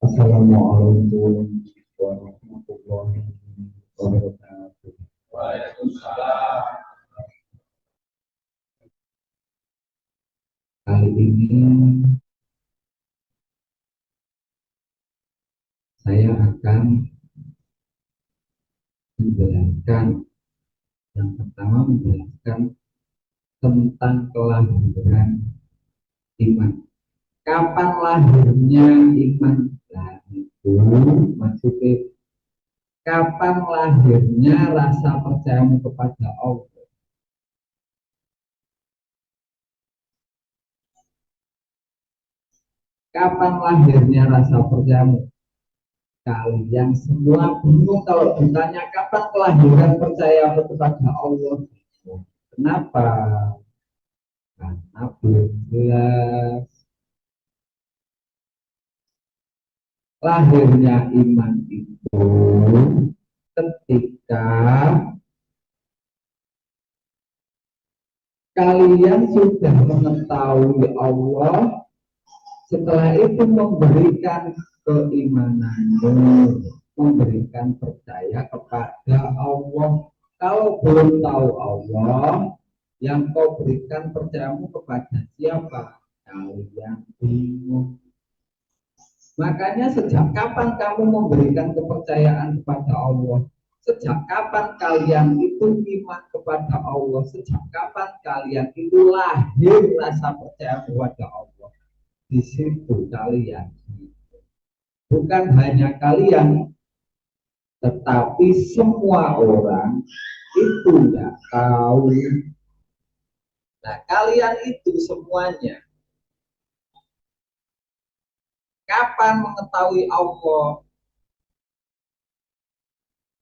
Assalamualaikum warahmatullahi wabarakatuh. Waalaikumsalam. Kali ini saya akan menjelaskan, yang pertama menjelaskan tentang kelahiran iman. Kapan lahirnya iman? Nah, itu maksudnya kapan lahirnya rasa percayamu kepada Allah. Kapan lahirnya rasa percayamu? Kalian semua bingung kalau ditanya kapan kelahiran percayamu kepada Allah. Kenapa? Karena belum jelas. Lahirnya iman itu ketika kalian sudah mengetahui Allah, setelah itu memberikan keimananmu, memberikan percaya kepada Allah. Kalau belum tahu Allah, yang kau berikan percayamu kepada siapa? Kalian bingung. Makanya sejak kapan kamu memberikan kepercayaan kepada Allah? Sejak kapan kalian itu iman kepada Allah? Sejak kapan kalian itu lahir rasa percaya kepada Allah? Di situ kalian. Bukan hanya kalian, tetapi semua orang itu tidak tahu. Nah, kalian itu semuanya kapan mengetahui Allah?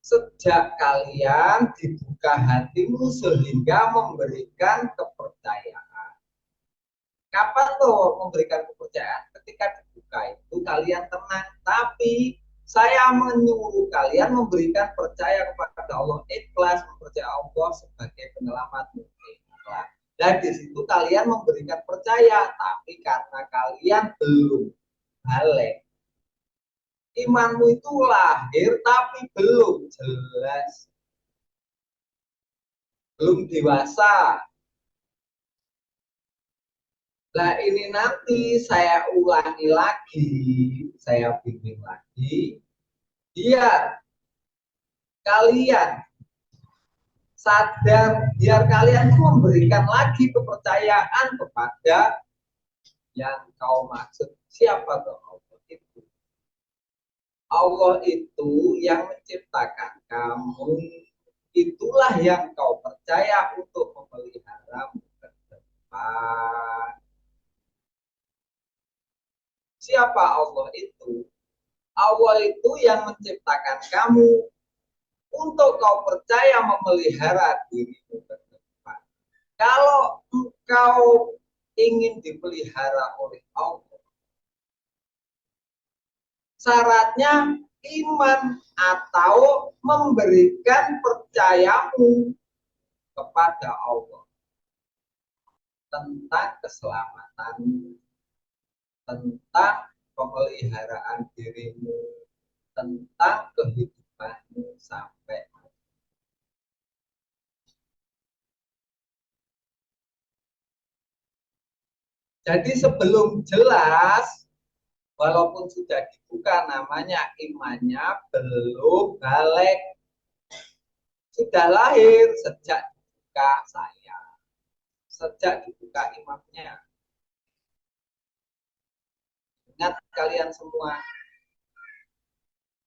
Sejak kalian dibuka hatimu sehingga memberikan kepercayaan. Kapan tuh memberikan kepercayaan? Ketika dibuka itu kalian tenang. Tapi saya menyuruh kalian memberikan percaya kepada Allah, ikhlas mempercayai Allah sebagai penyelamatmu. Dan di situ kalian memberikan percaya, tapi karena kalian belum balik, imanmu itu lahir tapi belum jelas, belum dewasa. Nah, ini nanti saya ulangi lagi, saya bimbing lagi, biar kalian sadar, biar kalian memberikan lagi kepercayaan kepada yang kau maksud. Siapa tuh Allah itu? Allah itu yang menciptakan kamu, itulah yang kau percaya untuk memeliharamu ke depan. Siapa Allah itu? Allah itu yang menciptakan kamu untuk kau percaya memelihara dirimu ke depan. Kalau engkau ingin dipelihara oleh Allah, syaratnya iman atau memberikan percayamu kepada Allah tentang keselamatan, tentang pemeliharaan dirimu, tentang kehidupanmu sampai. Jadi sebelum jelas, walaupun sudah dibuka namanya imannya belum balik, sudah lahir sejak dibuka saya, sejak dibuka imannya. Ingat kalian semua.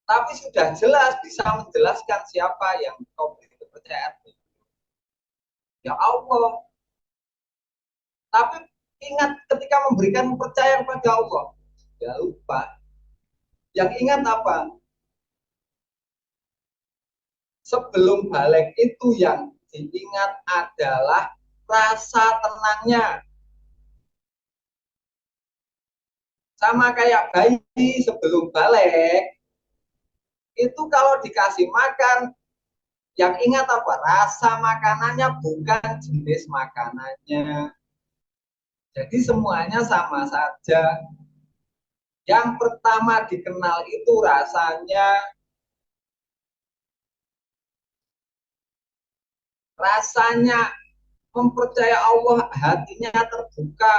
Tapi sudah jelas bisa menjelaskan siapa yang kau beri kepercayaan. Ya Allah. Tapi ingat ketika memberikan percaya kepada Allah, ya lupa. Yang ingat apa? Sebelum balik itu yang diingat adalah rasa tenangnya. Sama kayak bayi sebelum balik, itu kalau dikasih makan, yang ingat apa? Rasa makanannya, bukan jenis makanannya. Jadi semuanya sama saja. Yang pertama dikenal itu rasanya mempercaya Allah, hatinya terbuka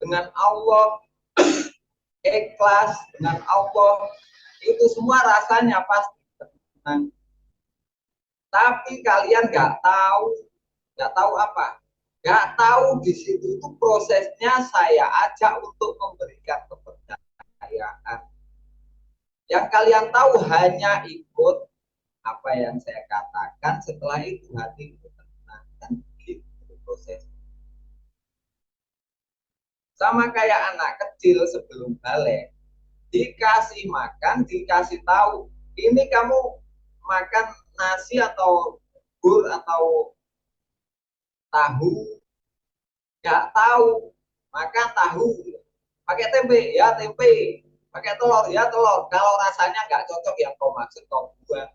dengan Allah, ikhlas dengan Allah, itu semua rasanya pasti tenang. Tapi kalian nggak tahu apa? Nggak tahu di situ itu prosesnya saya ajak untuk memberikan kepercayaan. Yang kalian tahu hanya ikut apa yang saya katakan, setelah itu hati itu tenang, kan gitu proses. Sama kayak anak kecil sebelum balik, dikasih makan, dikasih tahu, ini kamu makan nasi atau bubur atau tahu, nggak tahu, makan tahu, pakai tempe ya tempe, pakai telur ya telur, kalau rasanya nggak cocok yang kau maksud kau buang.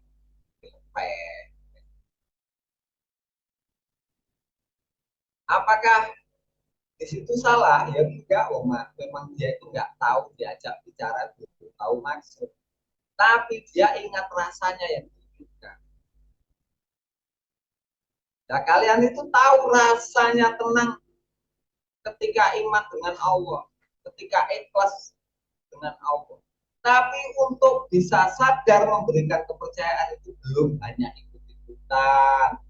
Apakah di situ salah? Ya enggak, memang dia itu nggak tahu diajak bicara dulu, tahu maksud, tapi dia ingat rasanya yang diinginkan. Nah, kalian itu tahu rasanya tenang ketika iman dengan Allah, ketika ikhlas dengan Allah. Tapi untuk bisa sadar memberikan kepercayaan itu belum hanya ikut-ikutan.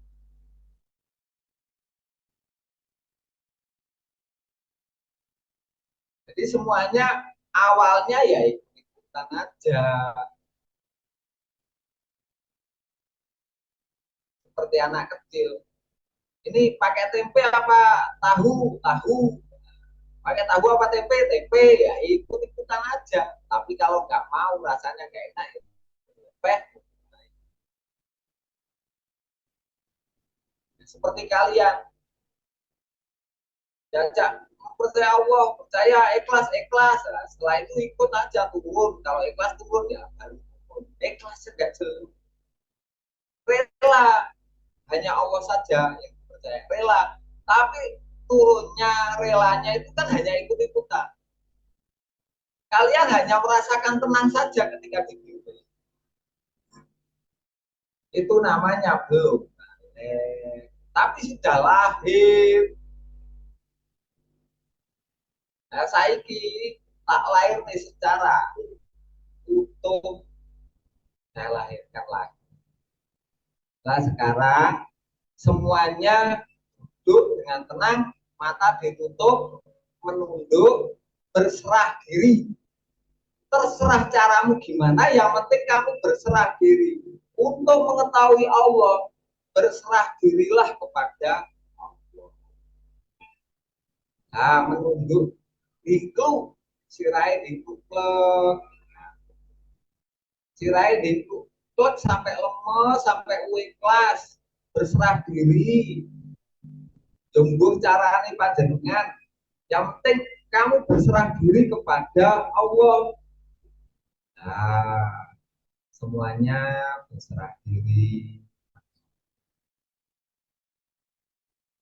Jadi semuanya awalnya ya ikut-ikutan aja. Seperti anak kecil. Ini pakai tempe apa tahu? Tahu. Pakai tahu apa tempe? Tempe. Ya ikut-ikutan aja. Tapi kalau nggak mau rasanya nggak enak, ya seperti kalian diajak percaya Allah, percaya ikhlas ikhlas. Nah, setelah itu ikut aja turun. Kalau ikhlas turun ya baru turun. Ikhlas enggak jelas. Rela, hanya Allah saja yang percaya rela. Tapi turunnya relanya itu kan hanya ikut-ikutan. Kalian hanya merasakan tenang saja ketika dibimbing. Itu namanya belum. Tapi sudah lahir. Nah, saya tak lahir nih secara utuh, saya lahirkan lagi. Nah sekarang semuanya duduk dengan tenang, mata ditutup, menunduk, berserah diri. Terserah caramu gimana, yang penting kamu berserah diri. Untuk mengetahui Allah, berserah dirilah kepada Allah. Nah, menunduk, itu sirai ditutup, sirai ditutup sampai lemes, sampai ikhlas, berserah diri. Jumbuh cara ini panjenengan. Yang penting kamu berserah diri kepada Allah. Nah, semuanya berserah diri.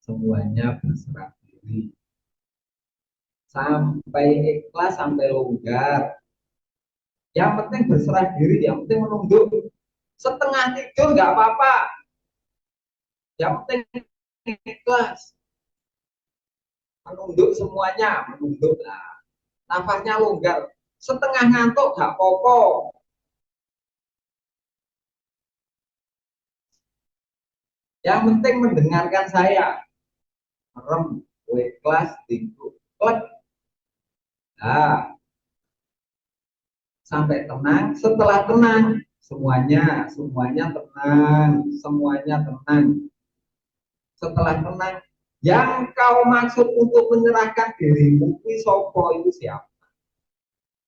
Semuanya berserah diri. Sampai ikhlas, sampai longgar. Yang penting berserah diri, yang penting menunduk. Setengah tidur nggak apa-apa. Yang penting ikhlas. Menunduk semuanya, menunduk. Nah, nafasnya longgar. Setengah ngantuk nggak apa-apa. Yang penting mendengarkan saya. Merem, ikhlas, tinggu, klek. Nah, sampai tenang. Setelah tenang, semuanya tenang, semuanya tenang. Setelah tenang, yang kau maksud untuk menyerahkan dirimu, itu siapa?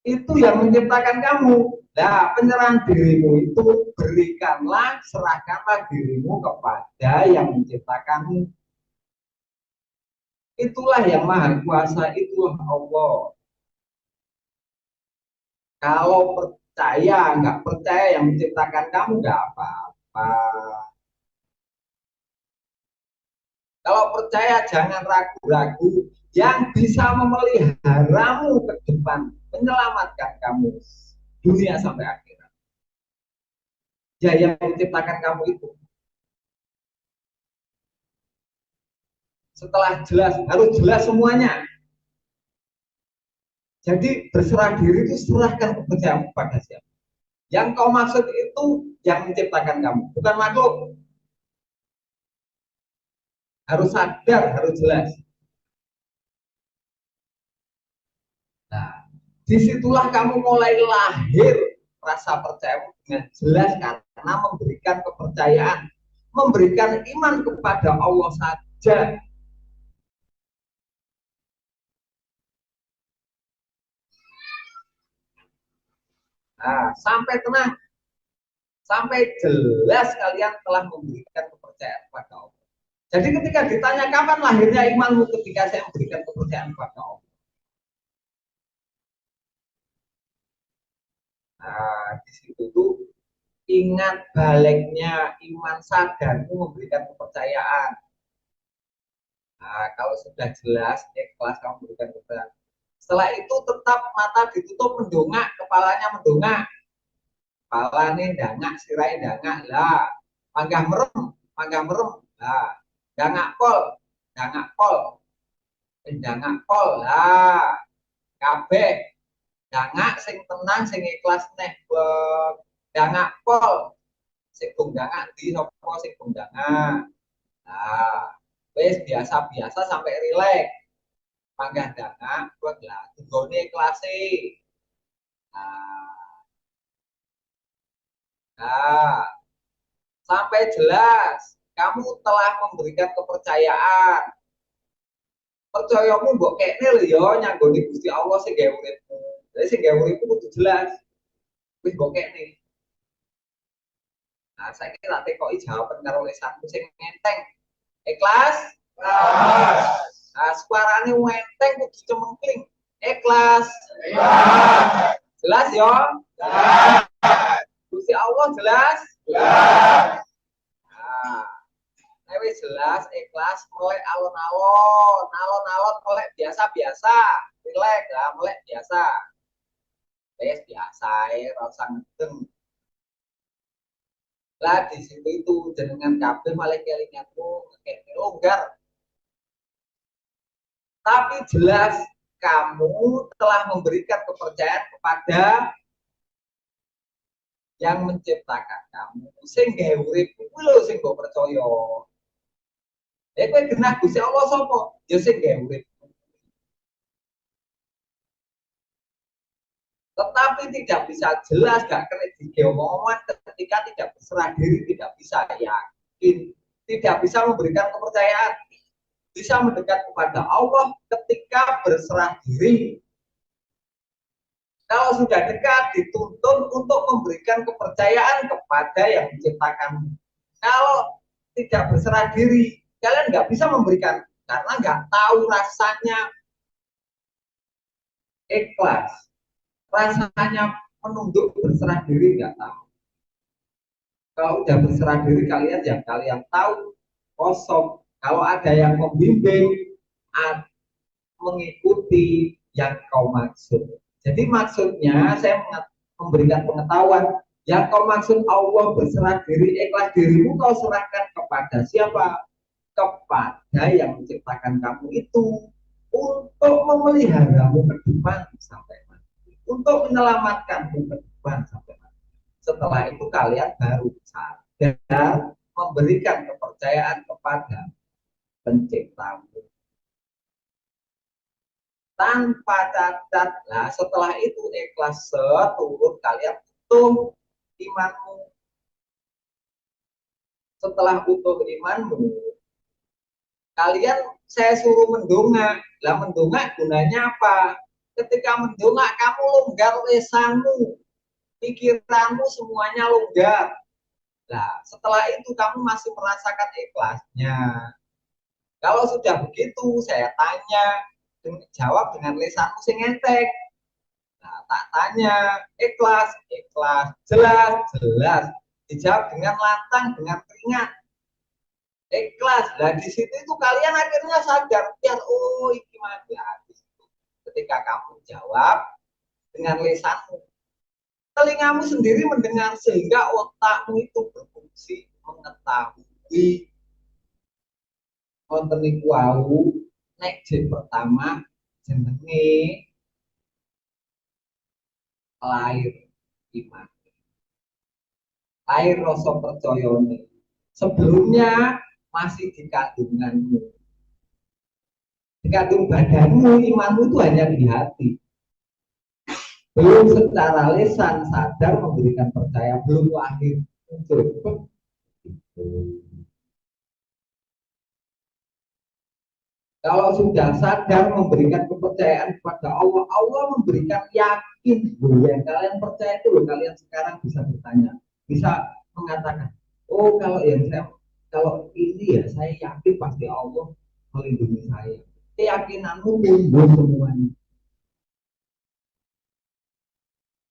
Itu yang menciptakan kamu. Nah, penyerahan dirimu itu berikanlah, serahkanlah dirimu kepada yang menciptakanmu. Itulah yang maha kuasa, itulah Allah. Kalau percaya, nggak percaya yang menciptakan kamu, nggak apa-apa. Kalau percaya jangan ragu-ragu, yang bisa memeliharamu ke depan, menyelamatkan kamu dunia sampai akhirat. Dia yang menciptakan kamu itu. Setelah jelas, harus jelas semuanya. Jadi berserah diri itu serahkan kepercayaan kepada siapa. Yang kau maksud itu yang menciptakan kamu, bukan makhluk. Harus sadar, harus jelas. Nah, disitulah kamu mulai lahir rasa percaya dengan jelas karena memberikan kepercayaan, memberikan iman kepada Allah saja. Nah, sampai tenang, sampai jelas kalian telah memberikan kepercayaan kepada Allah. Jadi ketika ditanya kapan lahirnya imanmu, ketika saya memberikan kepercayaan kepada Allah. Nah, di situ tuh ingat baliknya iman sadarmu memberikan kepercayaan. Nah, kalau sudah jelas ikhlas kamu berikan kepercayaan. Setelah itu tetap mata ditutup mendongak, kepalanya mendongak. Kepala nih dangak, sirai dangak lah. Panggah merem lah. Dangak pol, dangak pol lah. Kabeh dangak sing tenang sing ikhlas neh dangak pol sing dangak di sopo sing dangak. Nah, wes biasa-biasa sampai rileks. Panggah dangak buat lah tunggone ikhlase. Nah, nah, sampai jelas kamu telah memberikan kepercayaan. Percayamu mbok kekne lho ya nyanggoni Gusti Allah sing gawe uripmu. Jadi sing gawe uripmu kudu jelas. Wis mbok kekne. Nah, saya kira tekoki jawaban karo lisanku sing enteng. Ikhlas? Ikhlas. Nah, suarane enteng kudu cemengkling. Ikhlas. Ikhlas. Jelas ya? Jelas. Gusti Allah jelas? Jelas. Nah, jelas, ikhlas, mulai alon-alon mulai biasa-biasa, rileks lah, mulai biasa. Biasa, rasa ngedeng. Lah di situ itu jenengan kabeh malah kelingan kayak longgar. Tapi jelas kamu telah memberikan kepercayaan kepada yang menciptakan kamu. Sing gawe urip kuwi lho sing mbok percaya. Kowe genah Gusti Allah sapa? Ya sing gawe urip. Tetapi tidak bisa jelas, gak kena digeomongan ketika tidak berserah diri, tidak bisa yakin, tidak bisa memberikan kepercayaan, bisa mendekat kepada Allah ketika berserah diri. Kalau sudah dekat, dituntun untuk memberikan kepercayaan kepada yang menciptakan. Kalau tidak berserah diri, kalian nggak bisa memberikan karena nggak tahu rasanya ikhlas, rasanya menunduk berserah diri nggak tahu. Kalau udah berserah diri kalian yang kalian tahu kosong. Kalau ada yang membimbing, mengikuti yang kau maksud. Jadi maksudnya saya memberikan pengetahuan yang kau maksud Allah berserah diri, ikhlas dirimu kau serahkan kepada siapa? Kepada yang menciptakan kamu itu untuk memeliharamu ke depan sampai mati, untuk menyelamatkanmu ke depan sampai mati. Setelah itu kalian baru sadar memberikan kepercayaan kepada penciptamu tanpa cacat. Nah, setelah itu ikhlas seturut kalian utuh imanmu. Setelah utuh imanmu, kalian saya suruh mendongak. Lah mendongak gunanya apa? Ketika mendongak kamu longgar lesanmu, pikiranmu semuanya longgar. Nah, setelah itu kamu masih merasakan ikhlasnya. Kalau sudah begitu, saya tanya, jawab dengan lesanmu sing entek. Nah, tak tanya, ikhlas, ikhlas, jelas, jelas. Dijawab dengan lantang, dengan ringan. ikhlas. Nah di situ itu kalian akhirnya sadar, ya oh ini ya. Ketika kamu jawab dengan lisanmu, telingamu sendiri mendengar sehingga otakmu itu berfungsi mengetahui konten iku wau nek pertama jenenge lahir iman, lahir rasa percayane. Sebelumnya masih di kandunganmu, di kandung badanmu, imanmu itu hanya di hati. Belum secara lisan sadar memberikan percaya, belum lahir muncul. Kalau sudah sadar memberikan kepercayaan kepada Allah, Allah memberikan yakin. Yang kalian percaya itu loh, kalian sekarang bisa bertanya, bisa mengatakan, oh kalau yang saya, kalau ini ya saya yakin pasti Allah melindungi saya. Keyakinanmu tumbuh semuanya.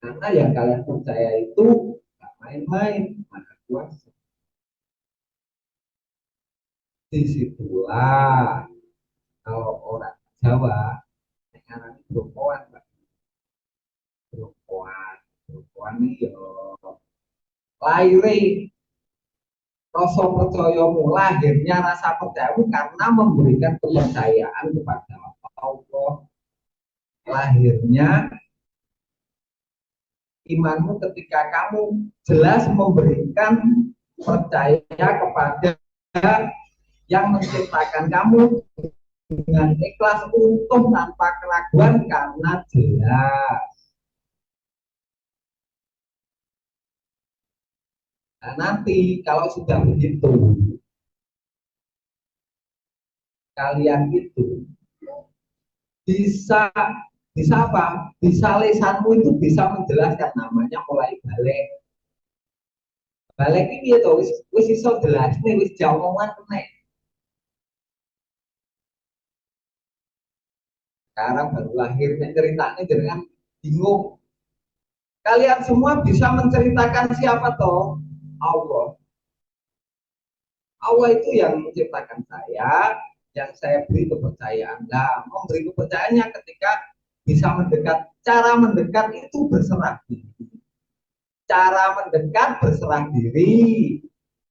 Karena yang kalian percaya itu gak main-main, Maha Kuasa. Disitulah kalau orang Jawa sekarang berkoan, berkoan ini ya lahir rasa percayamu, lahirnya rasa percayamu karena memberikan kepercayaan kepada Allah. Lahirnya imanmu ketika kamu jelas memberikan percaya kepada yang menciptakan kamu dengan ikhlas utuh tanpa keraguan karena jelas. Nah, nanti kalau sudah begitu, kalian itu bisa apa? Bisa lisanmu itu bisa menjelaskan, namanya mulai balik. Balik ini itu wis iso jelas nih, wis jawaban nih. Sekarang baru lahir ceritanya dengan bingung. Kalian semua bisa menceritakan siapa toh? Allah. Allah itu yang menciptakan saya, yang saya beri kepercayaan. Nah, memberi kepercayaannya ketika bisa mendekat. Cara mendekat itu berserah diri. Cara mendekat berserah diri.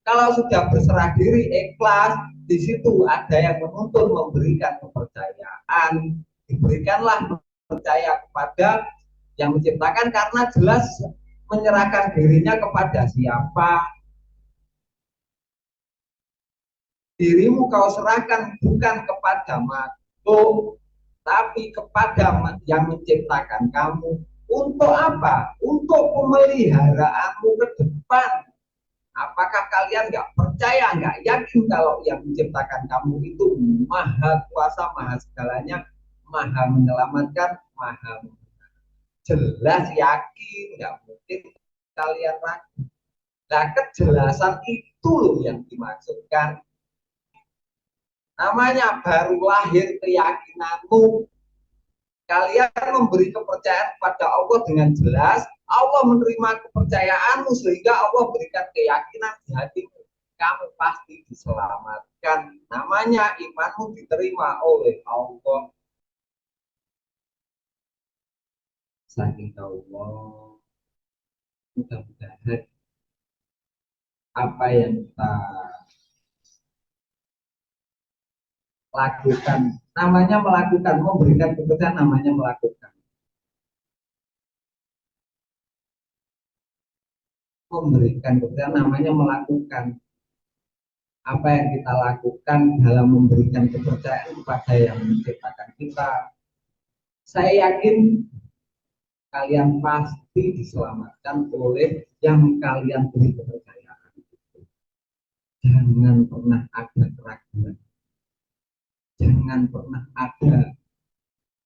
Kalau sudah berserah diri, ikhlas, di situ ada yang menuntun memberikan kepercayaan. Diberikanlah percaya kepada yang menciptakan karena jelas menyerahkan dirinya kepada siapa. Dirimu kau serahkan bukan kepada makhluk, tapi kepada yang menciptakan kamu. Untuk apa? Untuk pemeliharaanmu ke depan. Apakah kalian nggak percaya, nggak yakin kalau yang menciptakan kamu itu maha kuasa, maha segalanya, maha menyelamatkan, maha jelas yakin, nggak mungkin kalian ragu. Nah, kejelasan itu loh yang dimaksudkan. Namanya baru lahir keyakinanmu. Kalian memberi kepercayaan kepada Allah dengan jelas. Allah menerima kepercayaanmu sehingga Allah berikan keyakinan di hatimu. Kamu pasti diselamatkan. Namanya imanmu diterima oleh Allah. Saking Allah. Mudah-mudahan apa yang kita lakukan, namanya melakukan, memberikan kepercayaan namanya melakukan. Memberikan kepercayaan namanya melakukan. Apa yang kita lakukan dalam memberikan kepercayaan kepada yang menciptakan kita, saya yakin kalian pasti diselamatkan oleh yang kalian beri kepercayaan. Jangan pernah ada keraguan, jangan pernah ada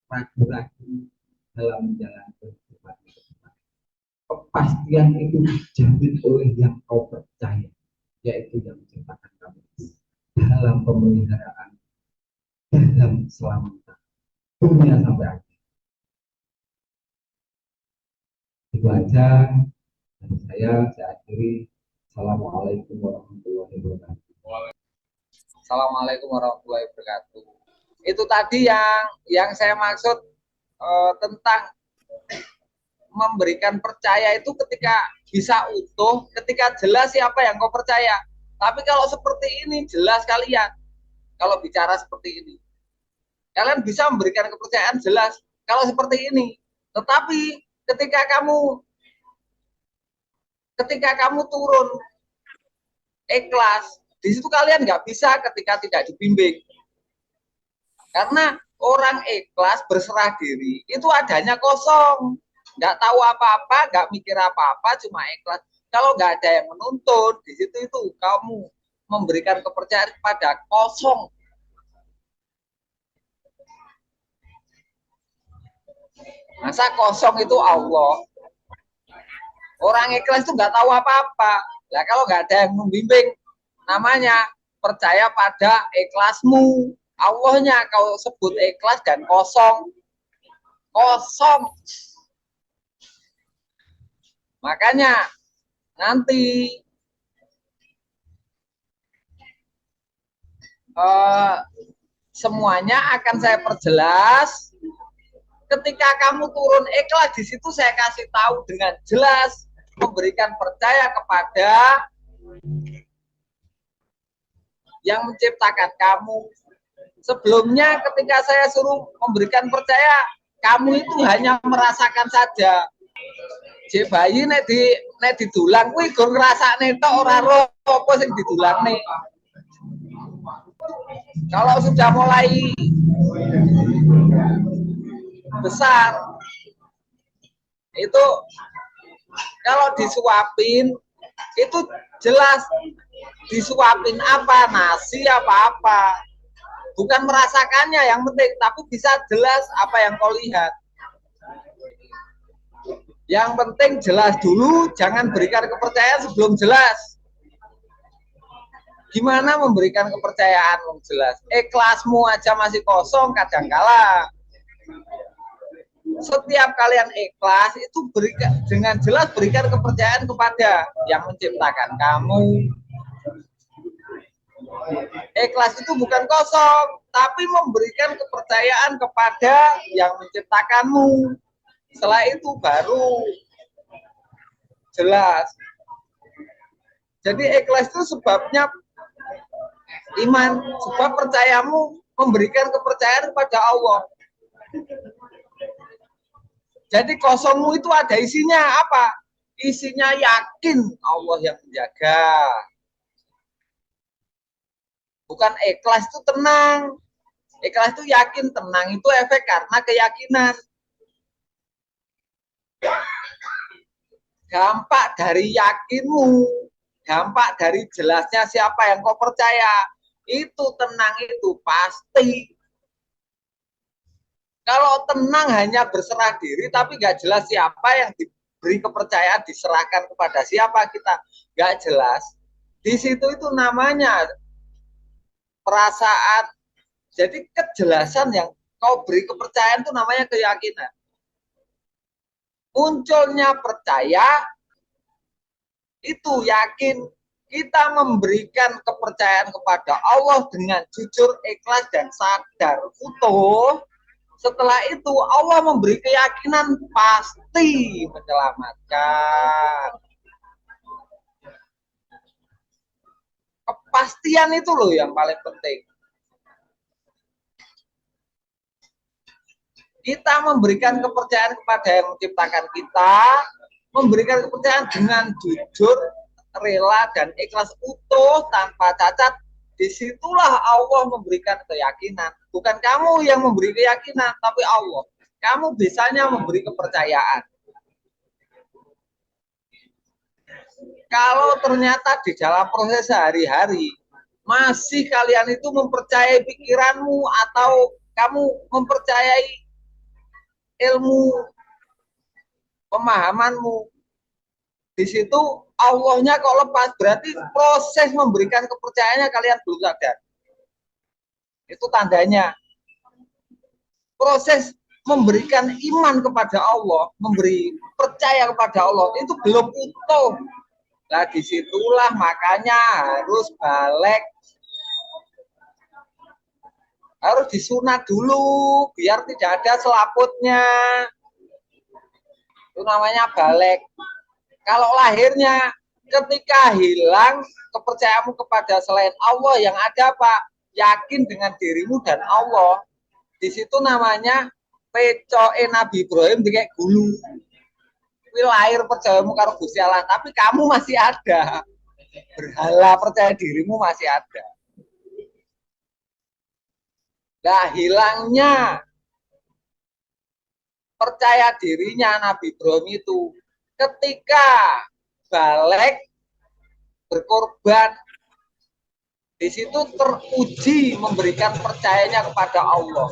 ragu-ragu dalam menjalankan kehidupan. Kepastian itu dijamin oleh yang kau percaya, yaitu yang menciptakan kamu dalam pemeliharaan, dalam keselamatan dunia sampai akhir. Itu aja dari saya akhiri. Assalamualaikum warahmatullahi wabarakatuh. Assalamualaikum warahmatullahi wabarakatuh. Itu tadi yang saya maksud tentang memberikan percaya itu ketika bisa utuh, ketika jelas siapa yang kau percaya. Tapi kalau seperti ini jelas kalian, kalau bicara seperti ini, kalian bisa memberikan kepercayaan jelas kalau seperti ini. Tetapi ketika kamu turun ikhlas, di situ kalian nggak bisa ketika tidak dibimbing. Karena orang ikhlas berserah diri itu adanya kosong, nggak tahu apa-apa, nggak mikir apa-apa, cuma ikhlas. Kalau nggak ada yang menuntun di situ itu kamu memberikan kepercayaan kepada kosong. Masa kosong itu Allah. Orang ikhlas itu nggak tahu apa-apa. Nah, kalau nggak ada yang membimbing, namanya percaya pada ikhlasmu. Allahnya kau sebut ikhlas dan kosong. Kosong. Makanya nanti semuanya akan saya perjelas. Ketika kamu turun ikhlas, di situ saya kasih tahu dengan jelas, memberikan percaya kepada yang menciptakan kamu. Sebelumnya ketika saya suruh memberikan percaya, kamu itu hanya merasakan saja. Jek bayi nek didulang kuwi gur ngrasakne tok ora roh apa sing didulangne. Kalau sudah mulai besar itu kalau disuapin itu jelas disuapin apa, nasi apa bukan merasakannya yang penting, tapi bisa jelas apa yang kau lihat. Yang penting jelas dulu, jangan berikan kepercayaan sebelum jelas. Gimana memberikan kepercayaan jelas? Ikhlasmu aja masih kosong kadangkala. Setiap kalian ikhlas itu berikan dengan jelas, berikan kepercayaan kepada yang menciptakan kamu. Ikhlas itu bukan kosong, tapi memberikan kepercayaan kepada yang menciptakanmu. Setelah itu baru jelas. Jadi ikhlas itu sebabnya iman, sebab percayamu memberikan kepercayaan kepada Allah. Jadi kosongmu itu ada isinya apa? Isinya yakin Allah yang menjaga. Bukan ikhlas itu tenang. Ikhlas itu yakin, tenang itu efek karena keyakinan. Dampak dari yakinmu, dampak dari jelasnya siapa yang kau percaya, itu tenang itu pasti. Kalau tenang hanya berserah diri tapi nggak jelas siapa yang diberi kepercayaan, diserahkan kepada siapa kita, nggak jelas. Di situ itu namanya perasaan. Jadi kejelasan yang kau beri kepercayaan itu namanya keyakinan. Munculnya percaya itu yakin. Kita memberikan kepercayaan kepada Allah dengan jujur, ikhlas, dan sadar utuh. Setelah itu Allah memberi keyakinan pasti menyelamatkan. Kepastian itu loh yang paling penting. Kita memberikan kepercayaan kepada yang menciptakan kita, memberikan kepercayaan dengan jujur, rela, dan ikhlas utuh tanpa cacat. Disitulah Allah memberikan keyakinan. Bukan kamu yang memberi keyakinan, tapi Allah. Kamu bisanya memberi kepercayaan. Kalau ternyata di dalam proses sehari-hari masih kalian itu mempercayai pikiranmu atau kamu mempercayai ilmu pemahamanmu, di situ Allahnya kok lepas, berarti proses memberikan kepercayaannya kalian belum sadar. Itu tandanya. Proses memberikan iman kepada Allah, memberi percaya kepada Allah, itu belum utuh. Nah, disitulah makanya harus balik Harus disunat dulu biar tidak ada selaputnya. Itu namanya balik. Kalau lahirnya ketika hilang kepercayaanmu kepada selain Allah, yang ada apa? Yakin dengan dirimu dan Allah. Di situ namanya pecoe Nabi Ibrahim kayak gulu. Kuwi lahir percayamu karo Gusti Allah, tapi kamu masih ada. Berhala percaya dirimu masih ada. Nah, hilangnya percaya dirinya Nabi Ibrahim itu ketika balik berkorban, di situ teruji memberikan percayanya kepada Allah.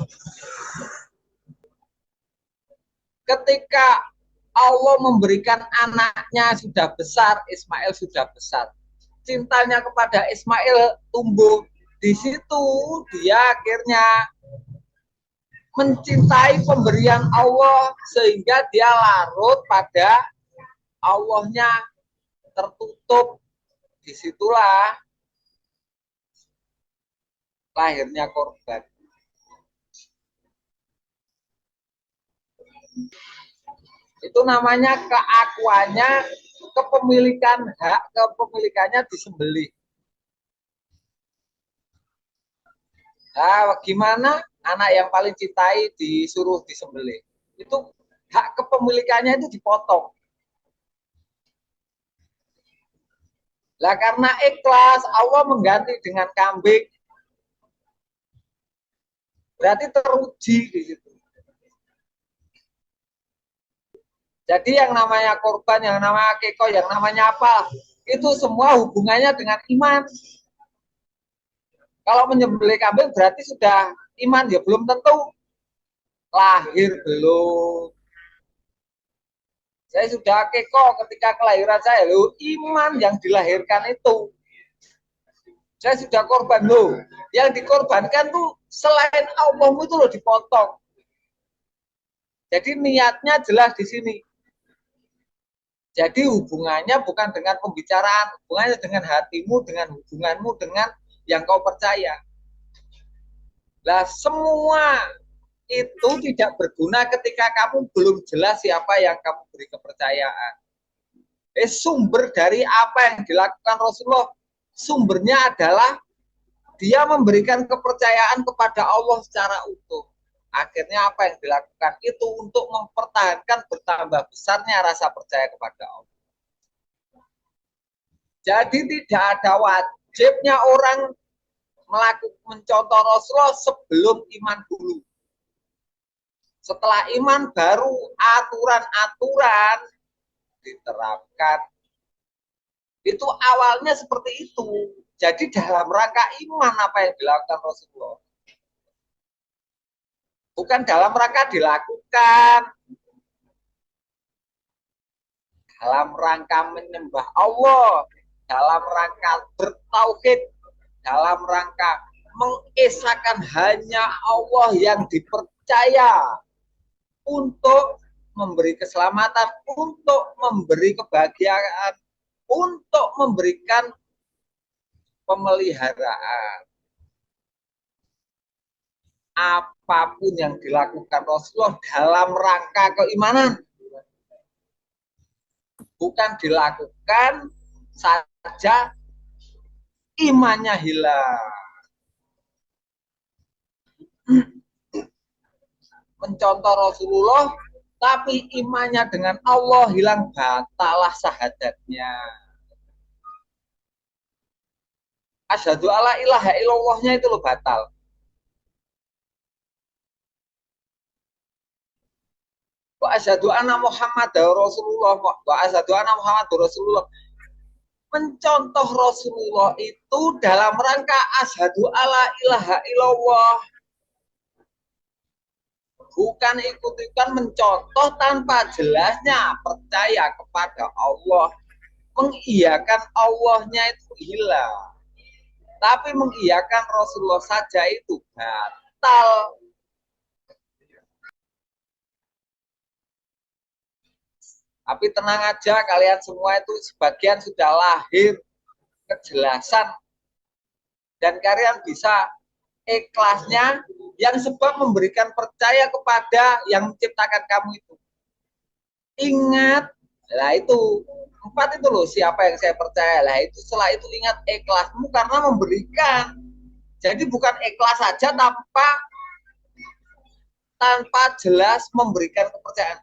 Ketika Allah memberikan anaknya sudah besar, Ismail sudah besar, cintanya kepada Ismail tumbuh. Di situ dia akhirnya mencintai pemberian Allah sehingga dia larut pada Allahnya tertutup. Disitulah lahirnya korban. Itu namanya keakuannya, kepemilikan hak kepemilikannya disembelih. Nah, gimana anak yang paling cintai disuruh disembelih? Itu hak kepemilikannya itu dipotong. Lah karena ikhlas Allah mengganti dengan kambing. Berarti teruji di situ. Jadi yang namanya korban, yang namanya akikah, yang namanya apa? Itu semua hubungannya dengan iman. Kalau menyembelih kambing berarti sudah iman, ya belum tentu. Lahir belum. Saya sudah akikah ketika kelahiran saya, loh, iman yang dilahirkan itu. Saya sudah korban loh. Yang dikorbankan tuh selain Allah itu loh dipotong. Jadi niatnya jelas di sini. Jadi hubungannya bukan dengan pembicaraan, hubungannya dengan hatimu, dengan hubunganmu, dengan yang kau percaya. Nah, semua itu tidak berguna ketika kamu belum jelas siapa yang kamu beri kepercayaan. Sumber dari apa yang dilakukan Rasulullah, sumbernya adalah dia memberikan kepercayaan kepada Allah secara utuh. Akhirnya apa yang dilakukan itu untuk mempertahankan bertambah besarnya rasa percaya kepada Allah. Jadi tidak ada wajibnya orang mencontoh Rasulullah sebelum iman dulu. Setelah iman baru aturan-aturan diterapkan. Itu awalnya seperti itu. Jadi dalam rangka iman apa yang dilakukan Rasulullah. Bukan dalam rangka dilakukan. Dalam rangka menyembah Allah. Dalam rangka bertauhid. Dalam rangka mengesahkan hanya Allah yang dipercaya. Untuk memberi keselamatan. Untuk memberi kebahagiaan. Untuk memberikan pemeliharaan. Apapun yang dilakukan Rasulullah dalam rangka keimanan, bukan dilakukan saja imannya hilang. Mencontoh Rasulullah tapi imannya dengan Allah hilang, batalah syahadatnya. Asyhadu alla ilaha illallahnya itu loh batal. Wa asyhadu anna Muhammadar Rasulullah, wa asyhadu anna Muhammadar Rasulullah. Mencontoh Rasulullah itu dalam rangka asyhadu alla ilaha illallah. Bukan ikut-ikutan mencontoh tanpa jelasnya percaya kepada Allah. Mengiyakan Allahnya itu hilang. Tapi mengiyakan Rasulullah saja itu batal. Tapi tenang aja, kalian semua itu sebagian sudah lahir kejelasan. Dan kalian bisa ikhlasnya yang sebab memberikan percaya kepada yang menciptakan kamu itu. Ingat, lah itu 4 itu loh, siapa yang saya percaya, lah itu setelah itu ingat ikhlasmu karena memberikan. Jadi bukan ikhlas saja tanpa jelas memberikan kepercayaan.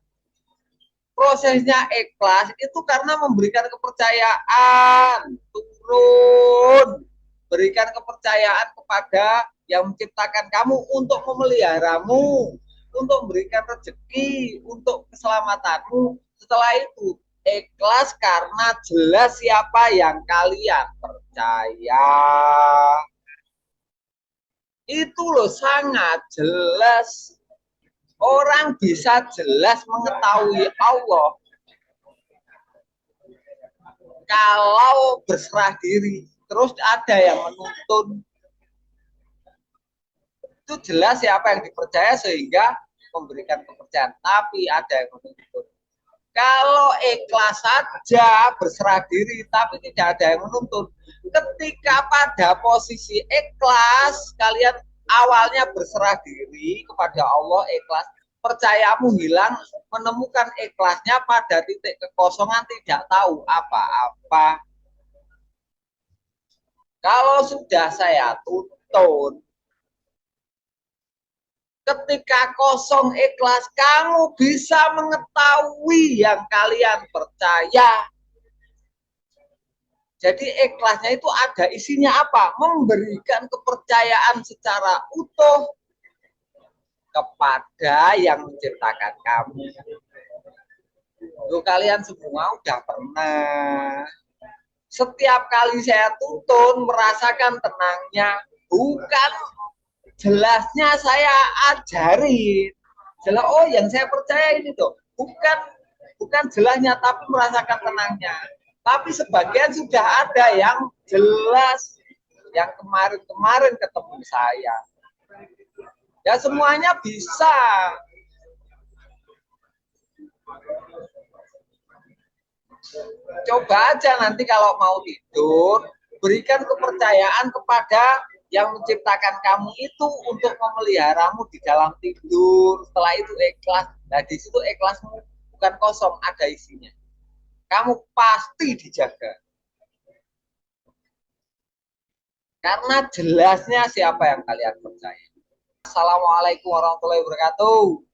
Prosesnya ikhlas itu karena memberikan kepercayaan, turun, berikan kepercayaan kepada yang menciptakan kamu untuk memeliharamu, untuk memberikan rezeki, untuk keselamatanmu. Setelah itu ikhlas karena jelas siapa yang kalian percaya. Itu loh sangat jelas. Orang bisa jelas mengetahui Allah kalau berserah diri. Terus ada yang menuntun. Itu jelas siapa yang dipercaya sehingga memberikan kepercayaan. Tapi ada yang menuntun. Kalau ikhlas saja berserah diri tapi tidak ada yang menuntun. Ketika pada posisi ikhlas, kalian awalnya berserah diri kepada Allah, ikhlas, percayamu hilang, menemukan ikhlasnya pada titik kekosongan, tidak tahu apa-apa. Kalau sudah saya tuntun, ketika kosong ikhlas, kamu bisa mengetahui yang kalian percaya. Jadi ikhlasnya itu ada isinya apa? Memberikan kepercayaan secara utuh kepada yang menciptakan kamu. Loh, kalian semua udah pernah. Setiap kali saya tuntun merasakan tenangnya, bukan jelasnya saya ajarin. Jelas, oh yang saya percaya ini tuh, bukan jelasnya tapi merasakan tenangnya. Tapi sebagian sudah ada yang jelas, yang kemarin-kemarin ketemu saya. Ya semuanya bisa. Coba aja nanti kalau mau tidur, berikan kepercayaan kepada yang menciptakan kamu itu untuk memeliharamu di dalam tidur. Setelah itu ikhlas. Nah di situ ikhlasmu bukan kosong, ada isinya. Kamu pasti dijaga. Karena jelasnya siapa yang kalian percaya. Assalamualaikum warahmatullahi wabarakatuh.